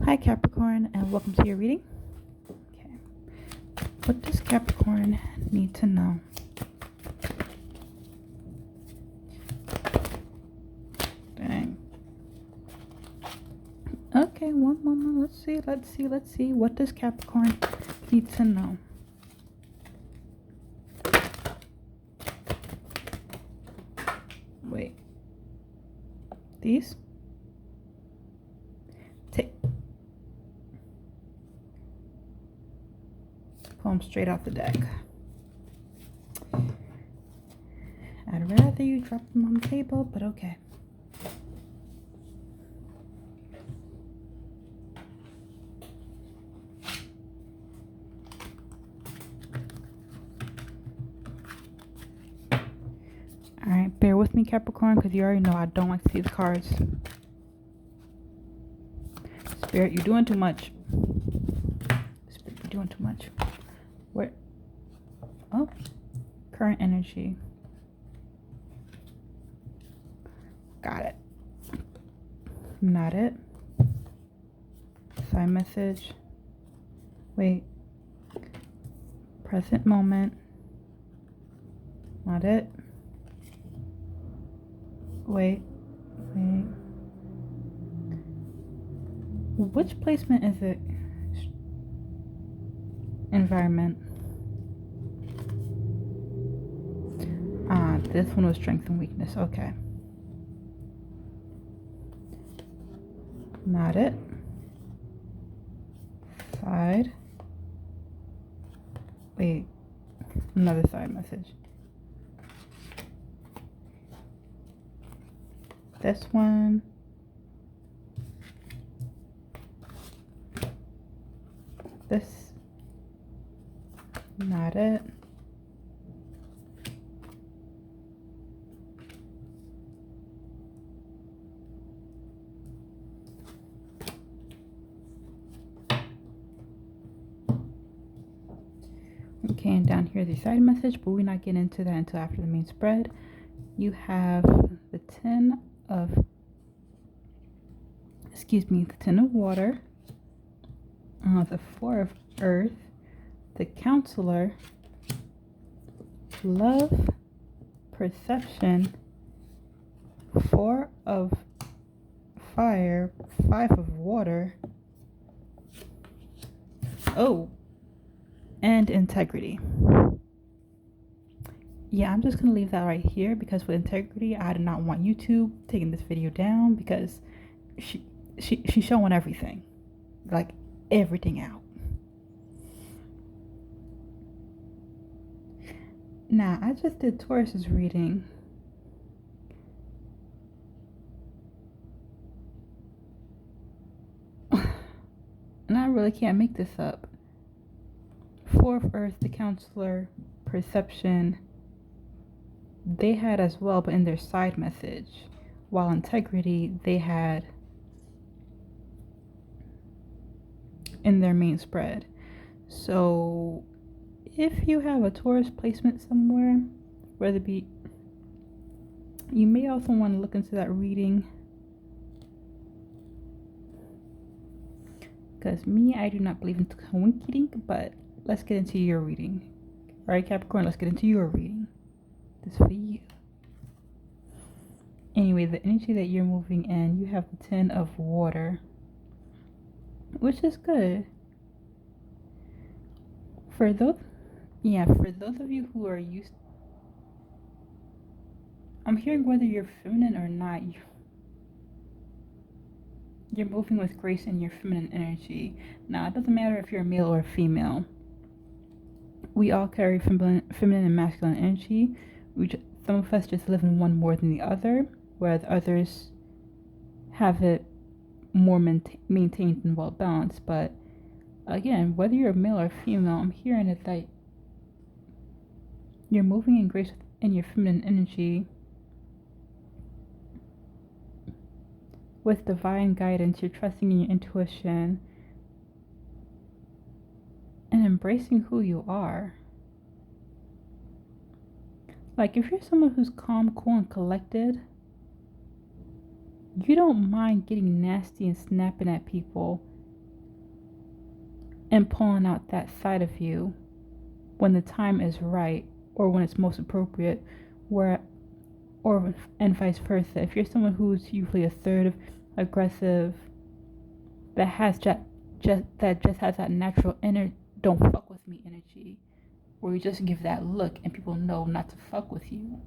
Hi Capricorn, and welcome to your reading. Okay, what does Capricorn need to know? Dang. Okay, one moment. Let's see. What does Capricorn need to know? Wait. These? Pull them straight off the deck. I'd rather you drop them on the table, but okay. Alright, bear with me, Capricorn, because you already know I don't like to see the cards. Spirit, you're doing too much. Spirit, you're doing too much. Where? Oh, current energy. Got it. Not it. Side message. Wait. Present moment. Not it. Wait. Which placement is it? Environment. This one was strength and weakness. Okay. Not it. Side. Wait. Another side message. This one. This. Not it. Okay, and down here the side message, but we're not getting into that until after the main spread. You have the 10 of water, the 4 of earth, the counselor, love, perception, 4 of fire, 5 of water, and integrity. Yeah, I'm just gonna leave that right here because with integrity, I do not want YouTube taking this video down because she's showing everything, like everything out. Now, I just did Taurus's reading. And I really can't make this up. 4 of earth, the counselor, perception, they had as well, but in their side message. While integrity, they had in their main spread. So if you have a Taurus placement somewhere, whether it be, you may also want to look into that reading. Because me, I do not believe in coincidence, but let's get into your reading. Alright, Capricorn, let's get into your reading. This for you. Anyway, the energy that you're moving in, you have the 10 of water, which is good. For those of you who are used, I'm hearing whether you're feminine or not, you're moving with grace in your feminine energy. Now, it doesn't matter if you're a male or a female. We all carry feminine and masculine energy. Some of us just live in one more than the other, whereas others have it more maintained and well balanced. But again, whether you're a male or female, I'm hearing it that you're moving in grace in your feminine energy with divine guidance. You're trusting in your intuition and embracing who you are. Like, if you're someone who's calm, cool, and collected, you don't mind getting nasty and snapping at people and pulling out that side of you when the time is right or when it's most appropriate, and vice versa. If you're someone who's usually assertive, aggressive, that just has that natural inner don't fuck with me energy, where you just give that look and people know not to fuck with you.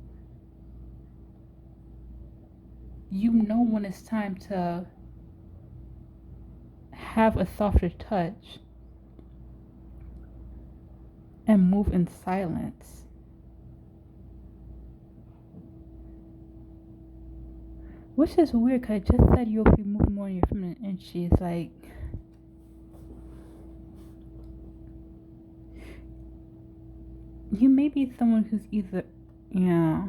You know when it's time to have a softer touch and move in silence. Which is weird, because I just said you'll be moving more in your feminine energy. It's like, you may be someone who's either, yeah.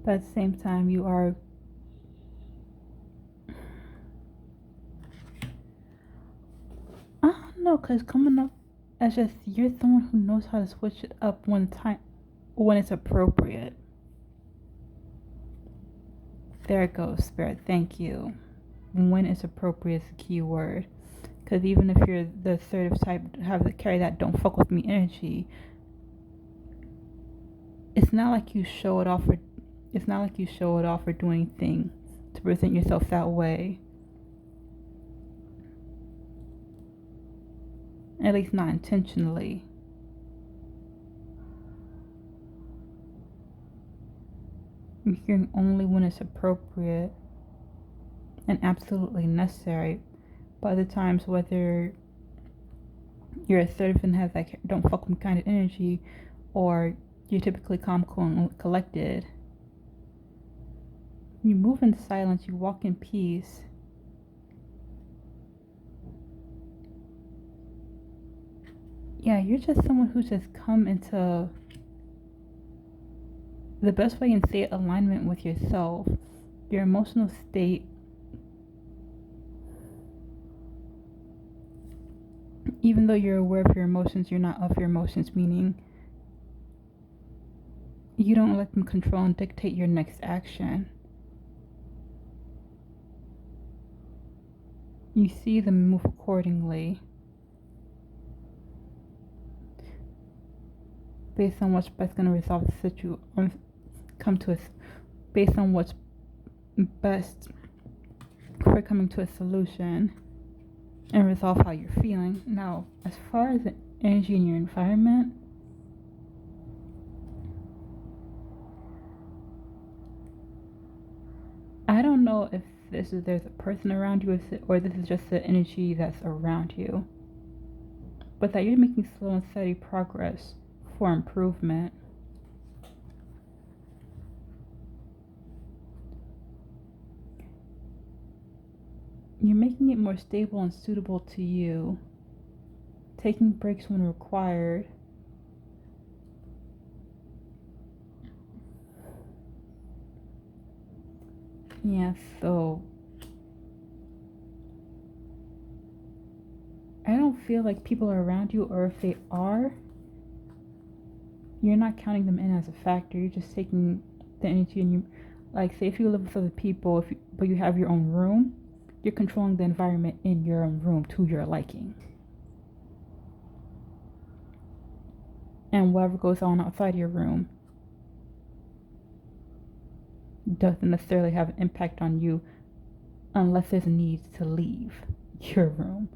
But at the same time, you are, I don't know, because coming up as just, you're someone who knows how to switch it up when it's appropriate. There it goes, Spirit. Thank you. When it's appropriate is the key word. Because even if you're the assertive type, carry that don't fuck with me energy, it's not like you show it off or do anything to present yourself that way. At least not intentionally. I'm hearing only when it's appropriate and absolutely necessary. But other times, whether you're assertive and have that don't fuck with me kind of energy, or you're typically calm, cool, and collected, you move in silence, you walk in peace. Yeah, you're just someone who's just come into, the best way I can say it, alignment with yourself, your emotional state. Even though you're aware of your emotions, you're not of your emotions, meaning you don't let them control and dictate your next action. You see them, move accordingly based on what's best going to resolve the situation, based on what's best for coming to a solution and resolve how you're feeling. Now, as far as the energy in your environment, I don't know if there's a person around you or this is just the energy that's around you, but that you're making slow and steady progress for improvement. You're making it more stable and suitable to you, taking breaks when required. Yeah, so I don't feel like people are around you, or if they are, you're not counting them in as a factor. You're just taking the energy, and you, like, say if you live with other people, but you have your own room, you're controlling the environment in your own room to your liking. And whatever goes on outside your room doesn't necessarily have an impact on you unless there's a need to leave your room.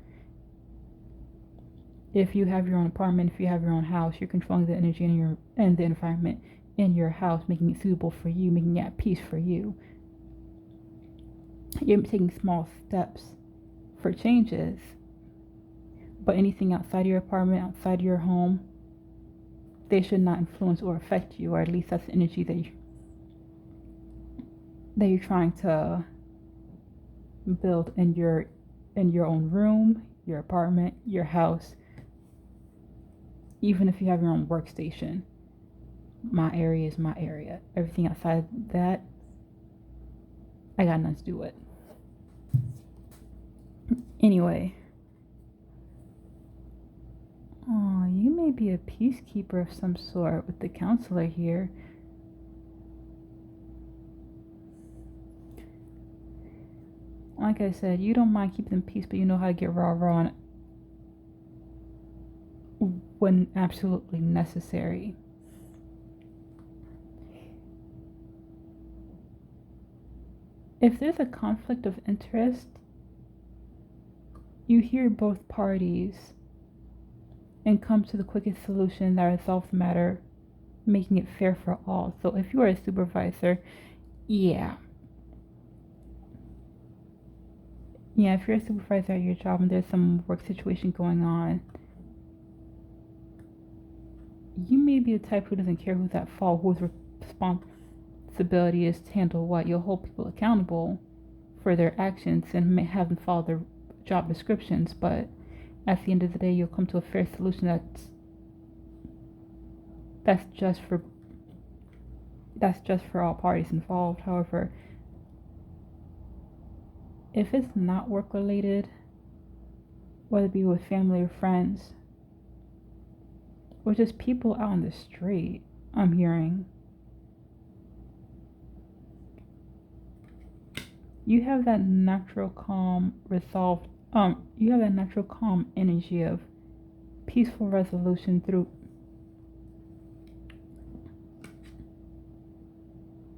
If you have your own apartment, if you have your own house, you're controlling the energy and the environment in your house, making it suitable for you, making it at peace for you. You're taking small steps for changes, but anything outside your apartment, outside your home, they should not influence or affect you, or at least that's the energy that you're trying to build in your own room, your apartment, your house. Even if you have your own workstation, my area is my area. Everything outside that, I got nothing to do with. Anyway, you may be a peacekeeper of some sort with the counselor here. Like I said, you don't mind keeping peace, but you know how to get raw when absolutely necessary. If there's a conflict of interest, you hear both parties and come to the quickest solution that resolves the matter, making it fair for all. So if you are a supervisor, yeah, if you're a supervisor at your job and there's some work situation going on, you may be the type who doesn't care who's at fault, whose responsibility is to handle what. You'll hold people accountable for their actions and may have them follow their job descriptions, but at the end of the day, you'll come to a fair solution that's just for all parties involved. However, if it's not work related, whether it be with family or friends, or just people out on the street, I'm hearing, you have that natural calm energy of peaceful resolution through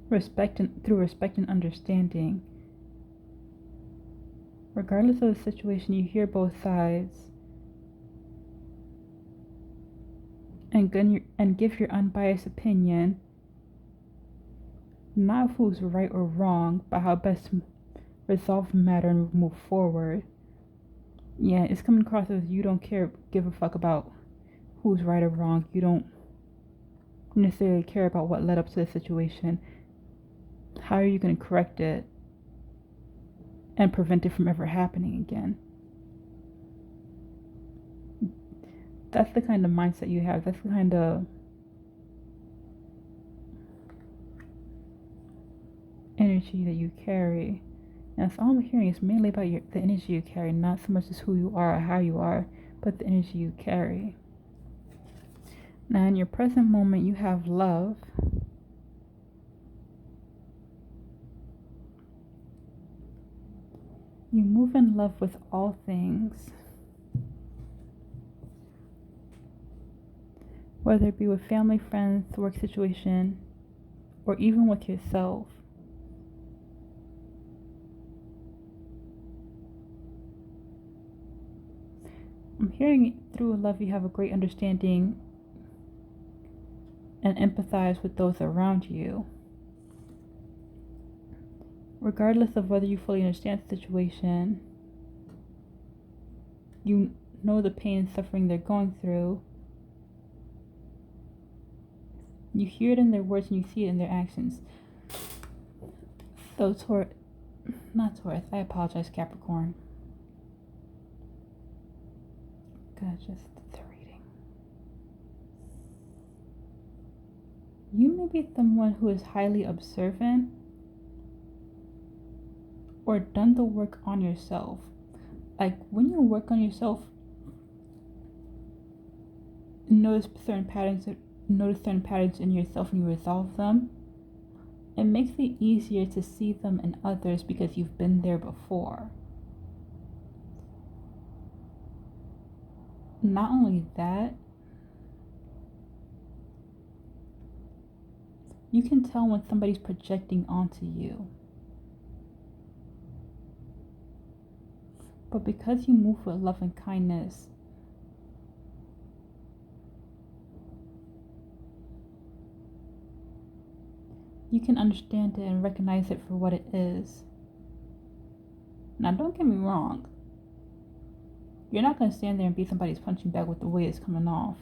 respect and understanding. Regardless of the situation, you hear both sides and give your unbiased opinion, not of who's right or wrong, but how best to resolve the matter and move forward. Yeah, it's coming across as you don't give a fuck about who's right or wrong. You don't necessarily care about what led up to the situation. How are you going to correct it and prevent it from ever happening again? That's the kind of mindset you have. That's the kind of energy that you carry. And that's all I'm hearing is mainly about the energy you carry, not so much as who you are or how you are, but the energy you carry. Now, in your present moment, you have love. You move in love with all things, whether it be with family, friends, work situation, or even with yourself. I'm hearing through love you have a great understanding and empathize with those around you. Regardless of whether you fully understand the situation, you know the pain and suffering they're going through. You hear it in their words and you see it in their actions. So not Taurus, I apologize, Capricorn. Just the reading. You may be someone who is highly observant or done the work on yourself. Like when you work on yourself, notice certain patterns in yourself and you resolve them. It makes it easier to see them in others because you've been there before. Not only that, you can tell when somebody's projecting onto you. But because you move with love and kindness, you can understand it and recognize it for what it is. Now, don't get me wrong. You're not going to stand there and be somebody's punching bag with the way it's coming off.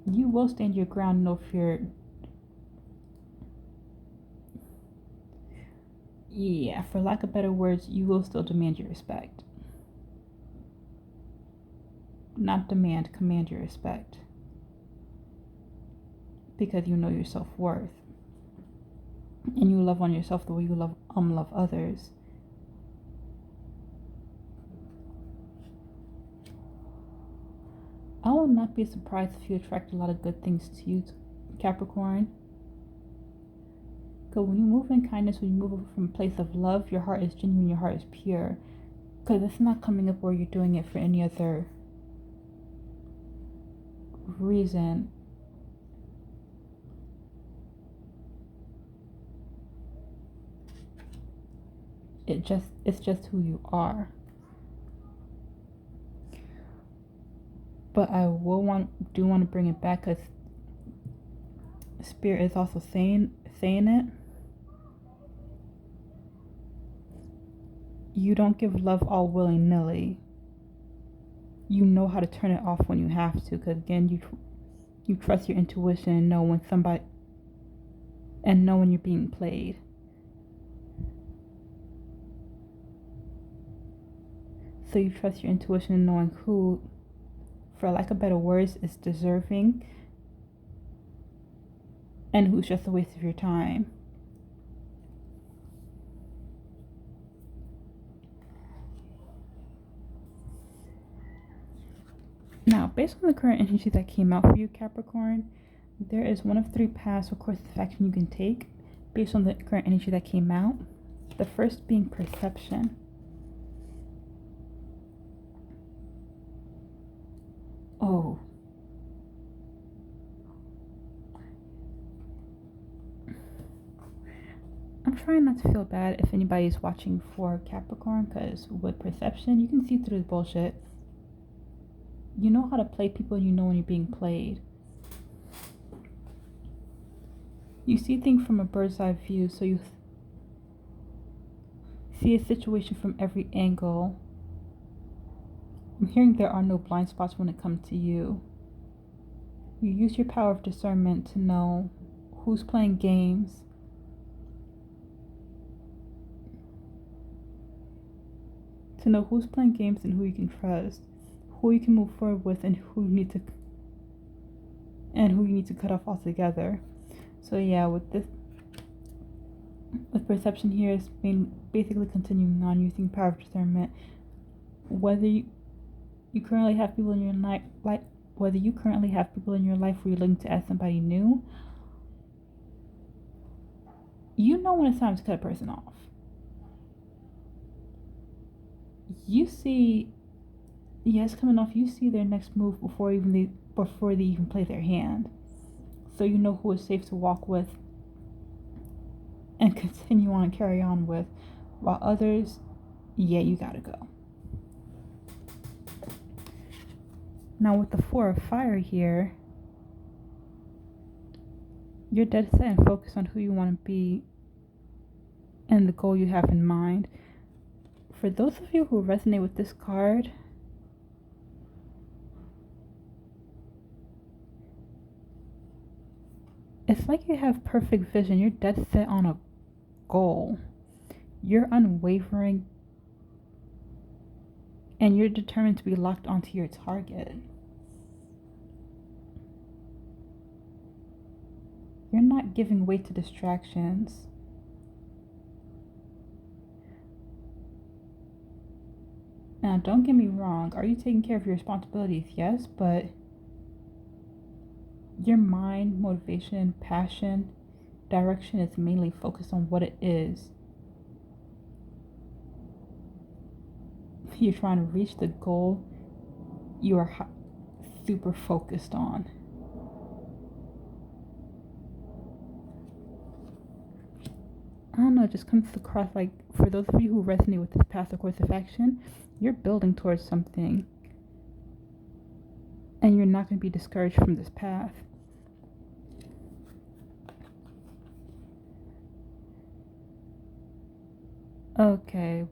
You will stand your ground, no fear. Yeah, for lack of better words, you will still demand your respect. Not demand, command your respect. Because you know your self-worth. And you love on yourself the way you love others. I will not be surprised if you attract a lot of good things to you, Capricorn. Because when you move in kindness, when you move from a place of love, your heart is genuine, your heart is pure. Because it's not coming up where you're doing it for any other reason. It's just who you are. But I do want to bring it back, because Spirit is also saying it. You don't give love all willy-nilly. You know how to turn it off when you have to, because again, you trust your intuition and know when you're being played. So you trust your intuition and knowing who, for lack of better words, is deserving and who's just a waste of your time. Now, based on the current energy that came out for you, Capricorn, there is one of three paths or courses of action you can take based on the current energy that came out. The first being perception. Oh. I'm trying not to feel bad if anybody's watching for Capricorn, because with perception, you can see through the bullshit. You know how to play people, and you know when you're being played. You see things from a bird's eye view, so you see a situation from every angle. I'm hearing there are no blind spots when it comes to you. You use your power of discernment to know who's playing games. To know who's playing games and who you can trust, who you can move forward with, and who you need to cut off altogether. So yeah, with perception here is basically continuing on using power of discernment. Whether you currently have people in your life, where you're looking to ask somebody new, you know when it's time to cut a person off. You see, it's coming off. You see their next move before they even play their hand, so you know who is safe to walk with and continue on and carry on with, while others, you gotta go. Now with the Four of Fire here, you're dead set and focused on who you want to be and the goal you have in mind. For those of you who resonate with this card, it's like you have perfect vision. You're dead set on a goal. You're unwavering, and you're determined to be locked onto your target. You're not giving way to distractions. Now, don't get me wrong. Are you taking care of your responsibilities? Yes, but your mind, motivation, passion, direction is mainly focused on what it is. You're trying to reach the goal you are super focused on. I don't know, it just comes across like, for those of you who resonate with this path or course of action, you're building towards something, and you're not going to be discouraged from this path. Okay,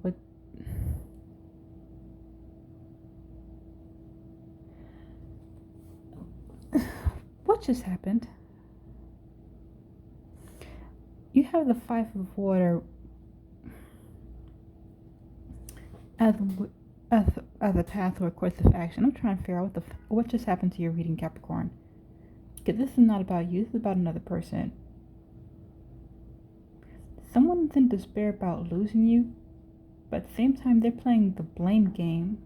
what just happened? You have the Five of Water as a path or a course of action. I'm trying to figure out what just happened to your reading, Capricorn. Because this is not about you. This is about another person. Someone's in despair about losing you, but at the same time, they're playing the blame game.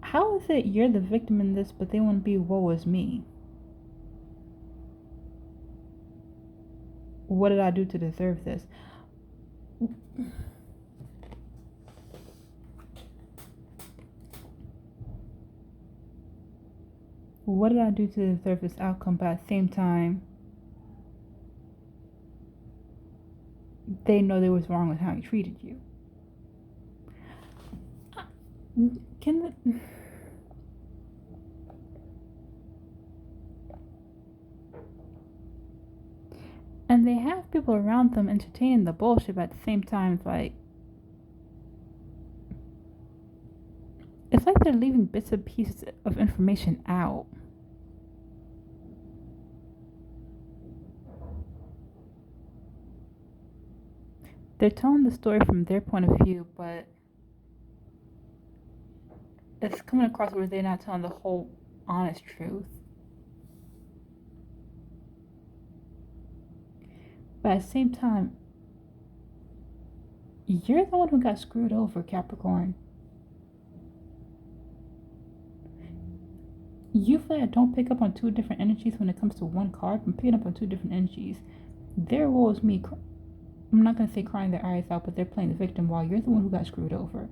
How how is it you're the victim in this, but they want to be woe is me? What did I do to deserve this? What did I do to deserve this outcome? But at the same time, they know they was wrong with how he treated you. And they have people around them entertaining the bullshit, but at the same time, it's like they're leaving bits and pieces of information out. They're telling the story from their point of view, but it's coming across where they're not telling the whole honest truth. But at the same time, you're the one who got screwed over, Capricorn. You feel like don't pick up on two different energies when it comes to one card. I'm picking up on two different energies. There was me. I'm not going to say crying their eyes out, but they're playing the victim while you're the one who got screwed over.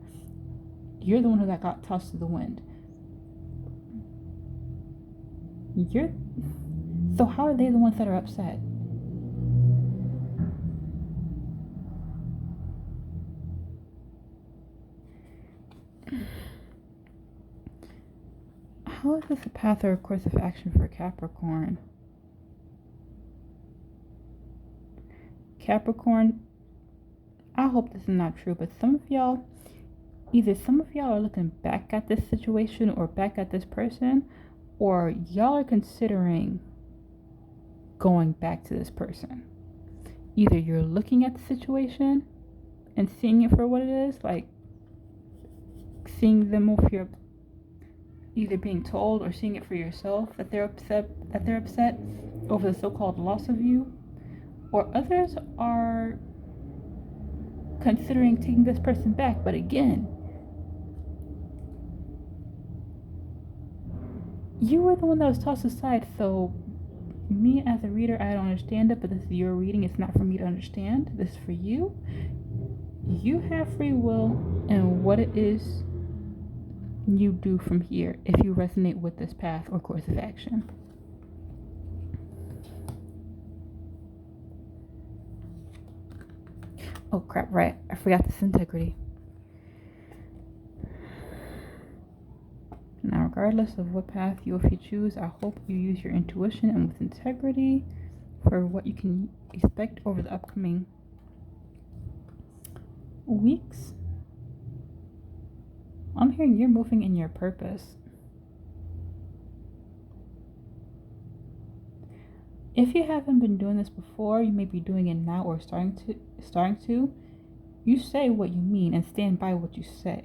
You're the one who got tossed to the wind. So how are they the ones that are upset? How is this a path or a course of action for Capricorn? Capricorn, I hope this is not true, but some of y'all are looking back at this situation or back at this person, or y'all are considering going back to this person. Either you're looking at the situation and seeing it for what it is, like seeing them with your, either being told or seeing it for yourself that they're upset over the so-called loss of you, or others are considering taking this person back. But again, you were the one that was tossed aside, so me as a reader, I don't understand it, but this is your reading. It's not for me to understand. This is for you. You have free will, and what it is you do from here if you resonate with this path or course of action. Oh crap, right, I forgot this integrity. Now, regardless of what path you choose, I hope you use your intuition and with integrity for what you can expect over the upcoming weeks. I'm hearing you're moving in your purpose. If you haven't been doing this before, you may be doing it now or starting to. You say what you mean and stand by what you say.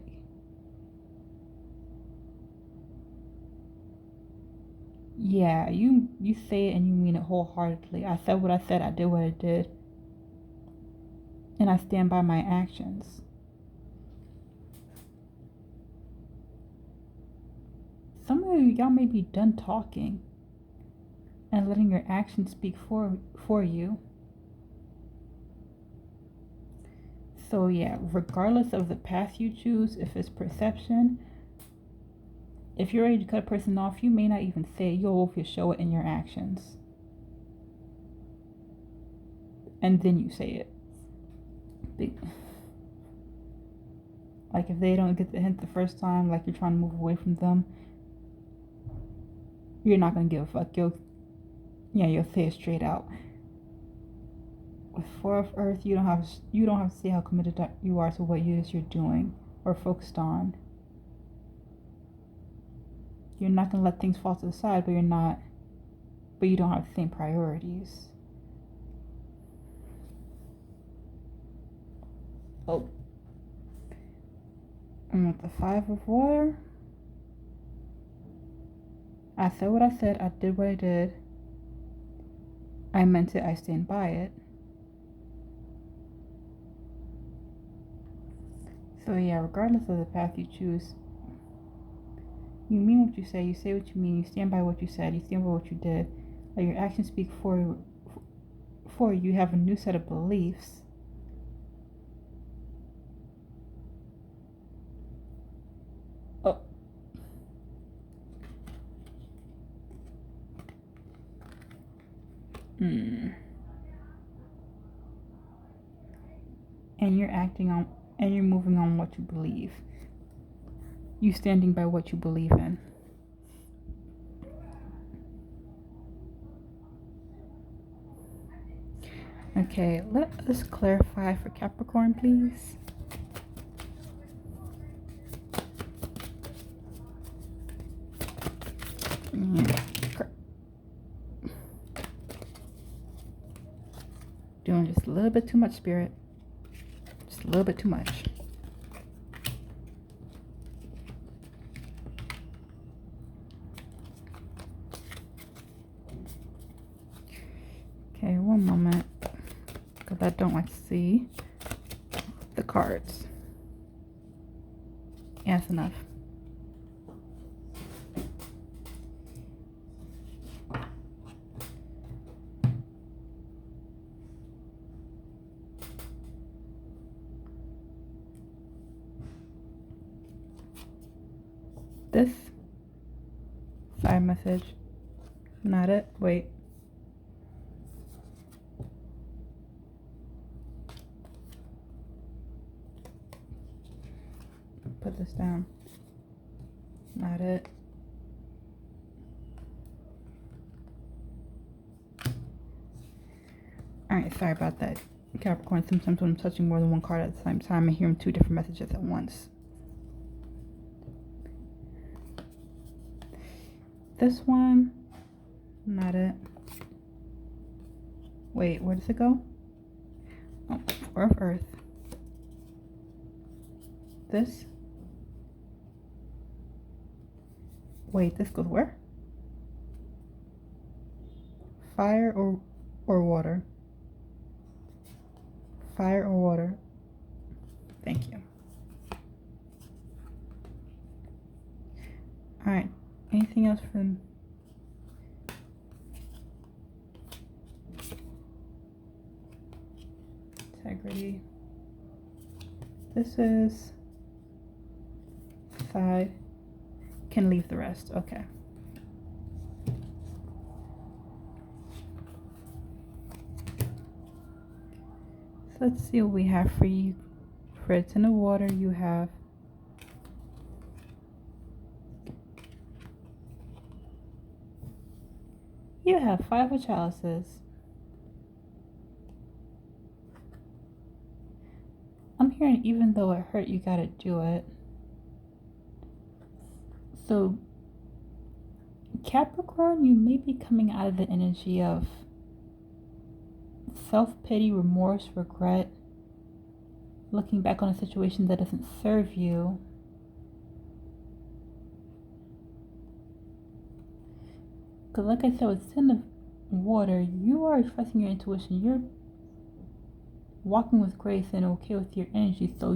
Yeah, you say it and you mean it wholeheartedly. I said what I said, I did what I did, and I stand by my actions. Some of y'all may be done talking and letting your actions speak for you. So yeah, regardless of the path you choose, if it's perception, if you're ready to cut a person off, you may not even say it. You'll show it in your actions. And then you say it. Like if they don't get the hint the first time, like you're trying to move away from them, you're not going to give a fuck. You'll say it straight out. With Four of Earth, you don't have to say how committed you are to what it is you're doing or focused on. You're not going to let things fall to the side, but you don't have the same priorities. Oh. And with the Five of Water, I said what I said, I did what I did. I meant it, I stand by it. So yeah, regardless of the path you choose, You mean what you say what you mean, you stand by what you said, you stand by what you did. Let your actions speak for you. Have a new set of beliefs. Oh. And you're moving on what you believe. You standing by what you believe in. Okay, let us clarify for Capricorn, please. Doing just a little bit too much, Spirit. Just a little bit too much. Okay, one moment. Because I don't like to see the cards. Yeah, that's enough. This side message, not it. Wait. Put this down. Not it. Alright, sorry about that. Capricorn, sometimes when I'm touching more than one card at the same time, I hear 2 different messages at once. This one, not it. Wait, where does it go? Oh, 4 of Earth. This. Wait, this goes where? Fire or water? Fire or water? Thank you. Alright, anything else from integrity? This is side. Can leave the rest. Okay. So let's see what we have for you. For it's in the water, you have You have 5 of chalices. I'm hearing even though it hurt, you gotta do it. So, Capricorn, you may be coming out of the energy of self-pity, remorse, regret, looking back on a situation that doesn't serve you. Because like I said, with in the water, you are trusting your intuition. You're walking with grace and okay with your energy. So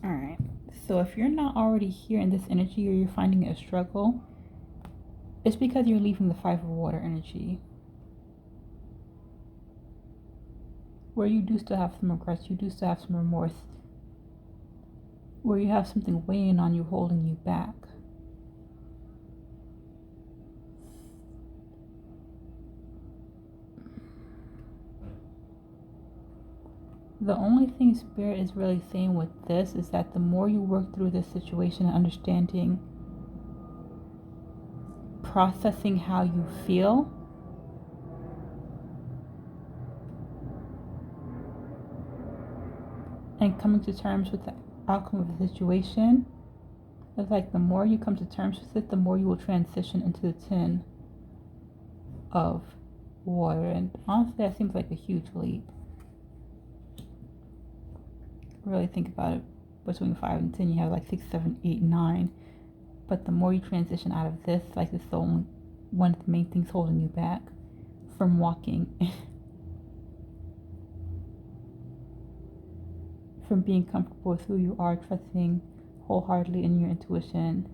alright. So if you're not already here in this energy or you're finding it a struggle, it's because you're leaving the 5 of water energy. Where you do still have some regrets, you do still have some remorse. Where you have something weighing on you, holding you back. The only thing Spirit is really saying with this is that the more you work through this situation and understanding, processing how you feel, and coming to terms with the outcome of the situation, it's like the more you come to terms with it, the more you will transition into the 10 of water. And honestly, that seems like a huge leap. Really think about it. Between 5 and 10, you have like 6, 7, 8, 9. But the more you transition out of this, like it's the only one of the main things holding you back from walking, from being comfortable with who you are, trusting wholeheartedly in your intuition,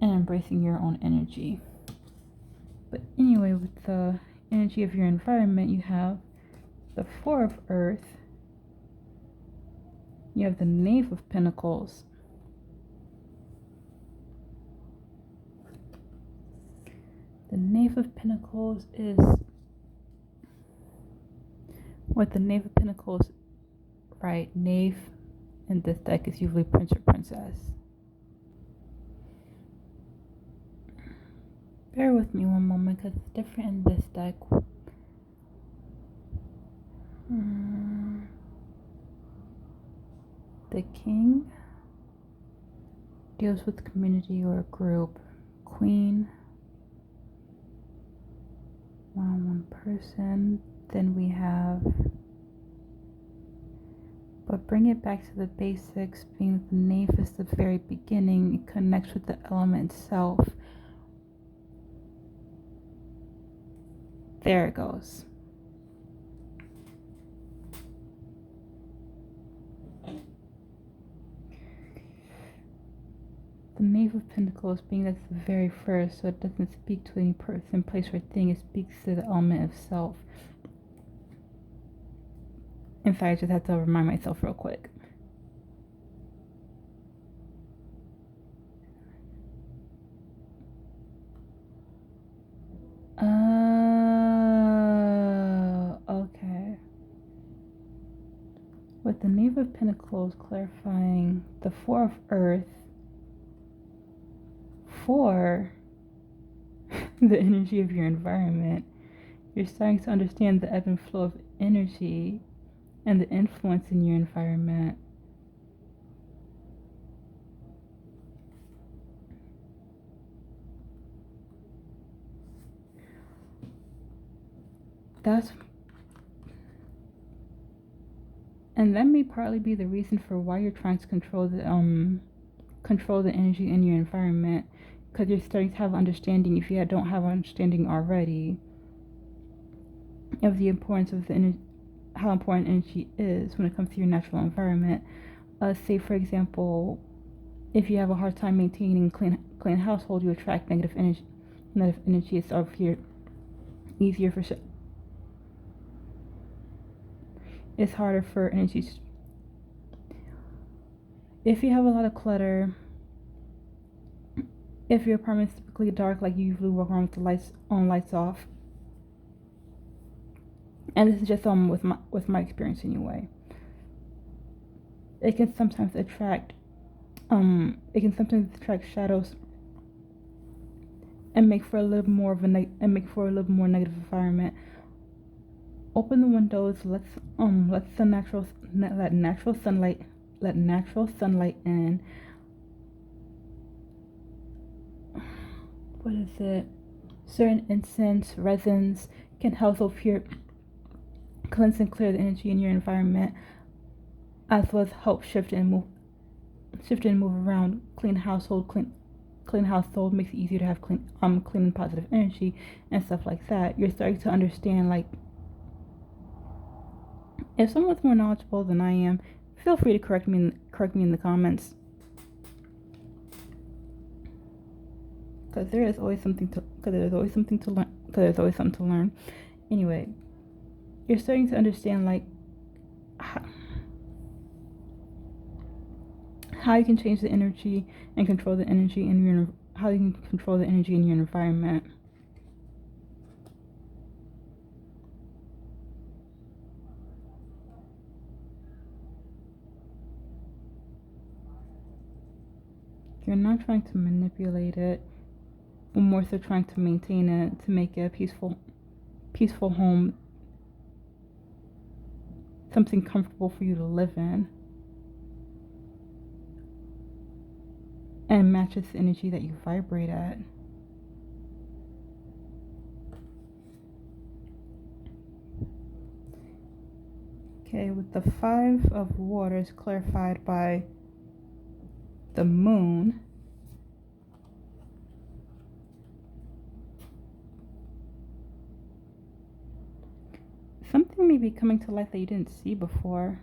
and embracing your own energy. But anyway, with the energy of your environment, you have the Four of Earth, you have the Knave of Pentacles, the Knave of Pentacles is, with the Knave of Pentacles, right, Knave in this deck is usually Prince or Princess. Bear with me one moment because it's different in this deck. The King deals with community or a group. Queen, one person. Then we have, but bring it back to the basics, being the Knave is the very beginning. It connects with the element itself. There it goes. The Knave of Pentacles, being that's the very first, so it doesn't speak to any person, place, or thing. It speaks to the element of self. In fact, I just have to remind myself real quick. Okay. With the Knave of Pentacles clarifying the Four of Earth for the energy of your environment, you're starting to understand the ebb and flow of energy and the influence in your environment. And that may partly be the reason for why you're trying to control the energy in your environment, because you're starting to have understanding, if you don't have understanding already, of the importance of the energy, how important energy is when it comes to your natural environment. Say for example, if you have a hard time maintaining clean household, you attract negative energy. Negative energy is easier for. It's harder for energies. If you have a lot of clutter, if your apartment is typically dark, like you usually walk around with the lights on, lights off, and this is just with my experience anyway, it can sometimes attract shadows and make for a little more negative environment. Open the windows, let natural sunlight in. What is it? Certain incense, resins can help cleanse and clear the energy in your environment, as well as help shift and move around. Clean household makes it easier to have clean and positive energy and stuff like that. You're starting to understand, like, if someone's more knowledgeable than I am, feel free to correct me in the comments, because there's always something to learn. Anyway, you're starting to understand, like, how you can change the energy and control the energy in your environment. You're not trying to manipulate it, but more so trying to maintain it, to make it a peaceful home, something comfortable for you to live in, and matches the energy that you vibrate at. Okay, with the Five of Waters clarified by the Moon, something may be coming to light that you didn't see before.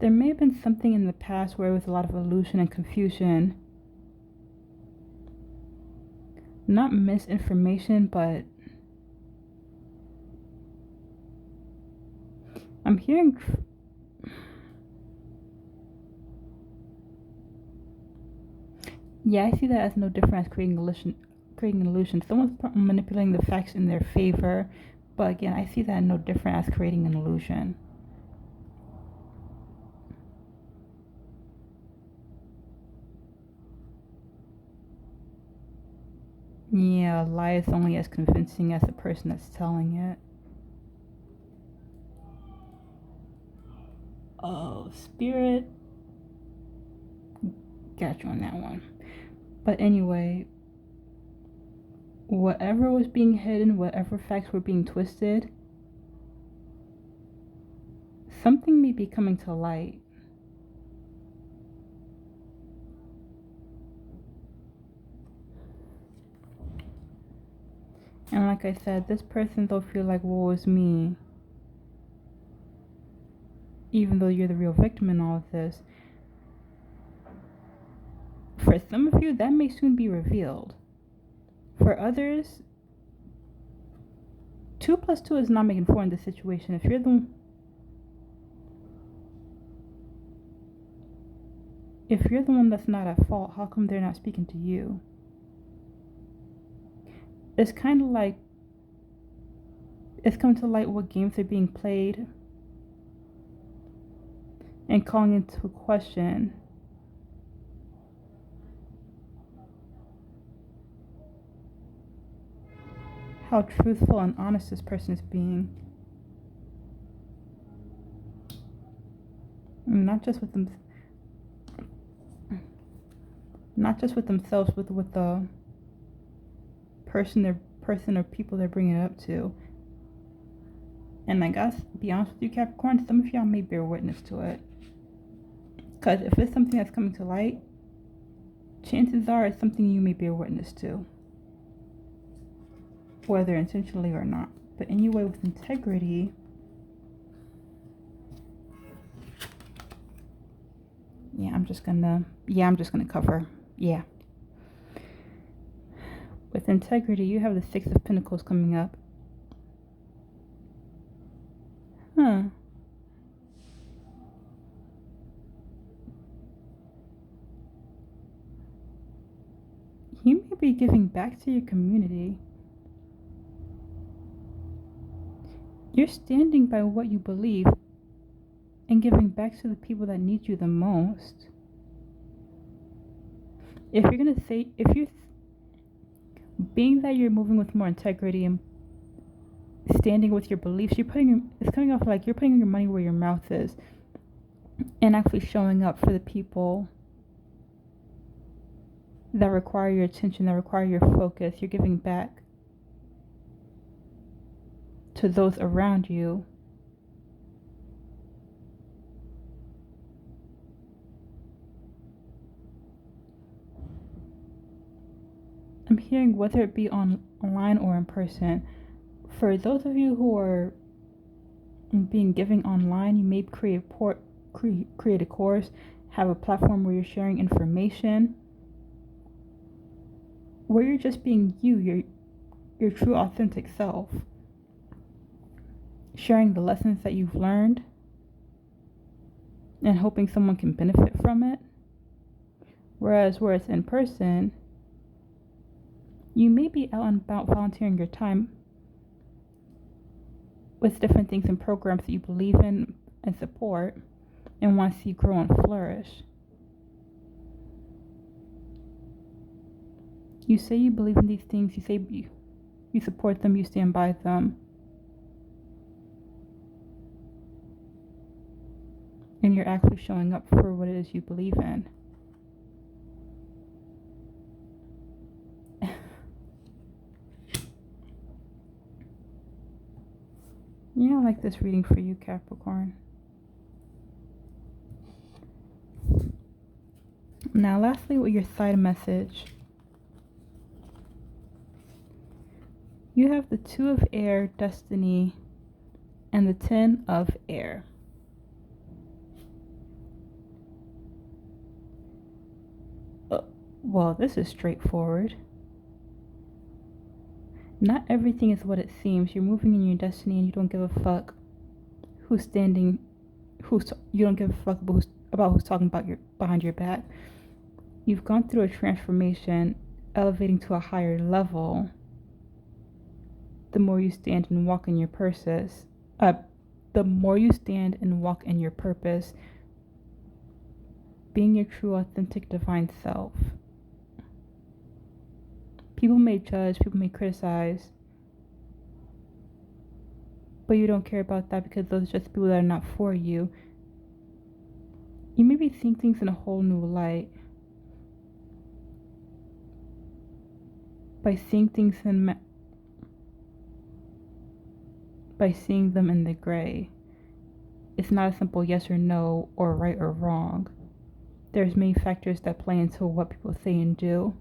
There may have been something in the past where it was a lot of illusion and confusion. Not misinformation, but I'm hearing... Yeah, I see that as no different as creating an illusion. Someone's manipulating the facts in their favor, but again, I see that no different as creating an illusion. Yeah, a lie is only as convincing as the person that's telling it. Oh, Spirit. Got you on that one. But anyway, whatever was being hidden, whatever facts were being twisted, something may be coming to light. And like I said, this person don't feel like, woe is me. Even though you're the real victim in all of this. For some of you, that may soon be revealed. For others, 2 plus 2 is not making 4 in this situation. If you're the one that's not at fault, how come they're not speaking to you? It's kind of like it's come to light what games are being played and calling into question how truthful and honest this person is being. And not just with themselves, but with the person or people they're bringing it up to. And I gotta be honest with you, Capricorn, some of y'all may bear witness to it. Because if it's something that's coming to light, chances are it's something you may bear witness to. Whether intentionally or not. But anyway, with integrity, I'm just gonna cover. Yeah. With integrity, you have the 6 of Pentacles coming up. You may be giving back to your community. You're standing by what you believe and giving back to the people that need you the most. Being that you're moving with more integrity and standing with your beliefs, it's coming off like you're putting your money where your mouth is and actually showing up for the people that require your attention, that require your focus. You're giving back to those around you. I'm hearing whether it be online or in person. For those of you who are being giving online, you may create a course, have a platform where you're sharing information, where you're just being you, your true authentic self, sharing the lessons that you've learned and hoping someone can benefit from it. Whereas where it's in person, you may be out and about volunteering your time with different things and programs that you believe in and support and want to see grow and flourish. You say you believe in these things, you say you support them, you stand by them. And you're actually showing up for what it is you believe in. Yeah, I like this reading for you, Capricorn. Now, lastly, with your side message, you have the 2 of Air, Destiny, and the 10 of Air. Well, this is straightforward. Not everything is what it seems. You're moving in your destiny and you don't give a fuck who's you don't give a fuck about who's talking about behind your back. You've gone through a transformation, elevating to a higher level. The more you stand and walk in your purpose, being your true, authentic, divine self. People may judge, people may criticize, but you don't care about that because those are just people that are not for you. You may be seeing things in a whole new light by seeing them in the gray. It's not a simple yes or no or right or wrong. There's many factors that play into what people say and do.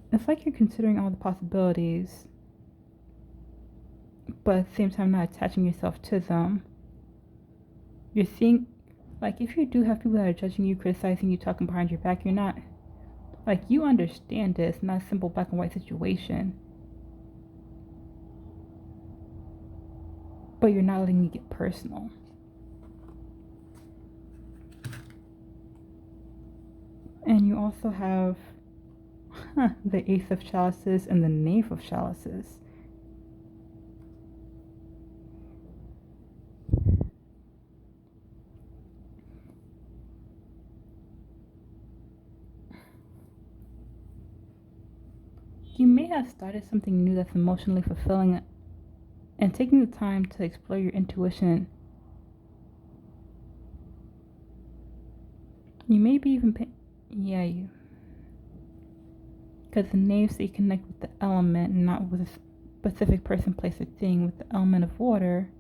It's like you're considering all the possibilities, but at the same time not attaching yourself to them. You're seeing, like, if you do have people that are judging you, criticizing you, talking behind your back, you're not, like, you understand it. It's not a simple black and white situation. But you're not letting it get personal. And you also have the Ace of Chalices and the Knave of Chalices. You may have started something new that's emotionally fulfilling and taking the time to explore your intuition. You may be even because the names say connect with the element, not with a specific person, place, or thing. With the element of water,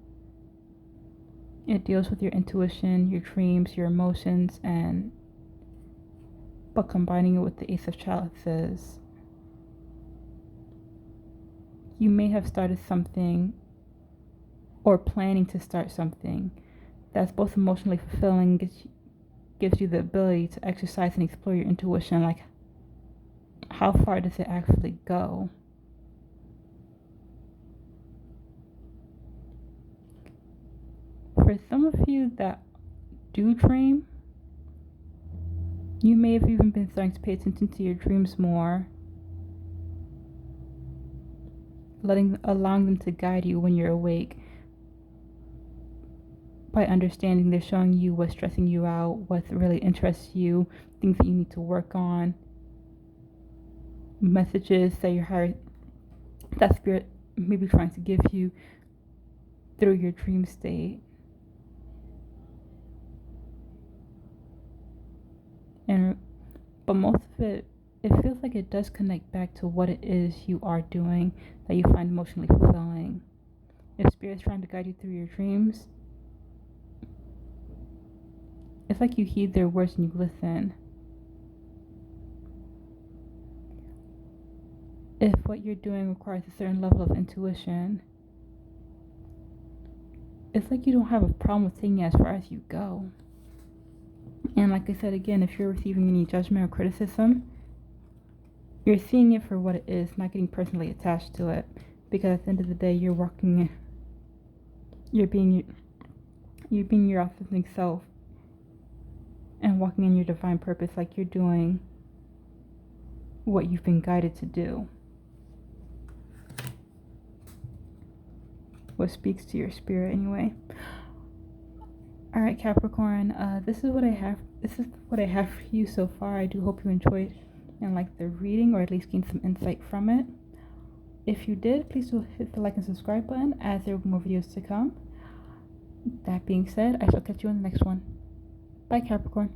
it deals with your intuition, your dreams, your emotions, but combining it with the Ace of Chalices, you may have started something or planning to start something that's both emotionally fulfilling, gives you the ability to exercise and explore your intuition. Like, how far does it actually go? For some of you that do dream, you may have even been starting to pay attention to your dreams more, allowing them to guide you when you're awake. By understanding, they're showing you what's stressing you out, what really interests you, things that you need to work on, messages that spirit may be trying to give you through your dream state. But most of it feels like it does connect back to what it is you are doing that you find emotionally fulfilling. If spirit's trying to guide you through your dreams, it's like you heed their words and you listen. If what you're doing requires a certain level of intuition, it's like you don't have a problem with taking it as far as you go. And like I said again, if you're receiving any judgment or criticism, you're seeing it for what it is, not getting personally attached to it. Because at the end of the day, you're being your authentic self and walking in your divine purpose, like you're doing what you've been guided to do. What speaks to your spirit anyway. All right, Capricorn, this is what I have for you so far. I do hope you enjoyed and liked the reading, or at least gained some insight from it. If you did, please do hit the like and subscribe button, as there will be more videos to come. That being said, I shall catch you on the next one. Bye, Capricorn.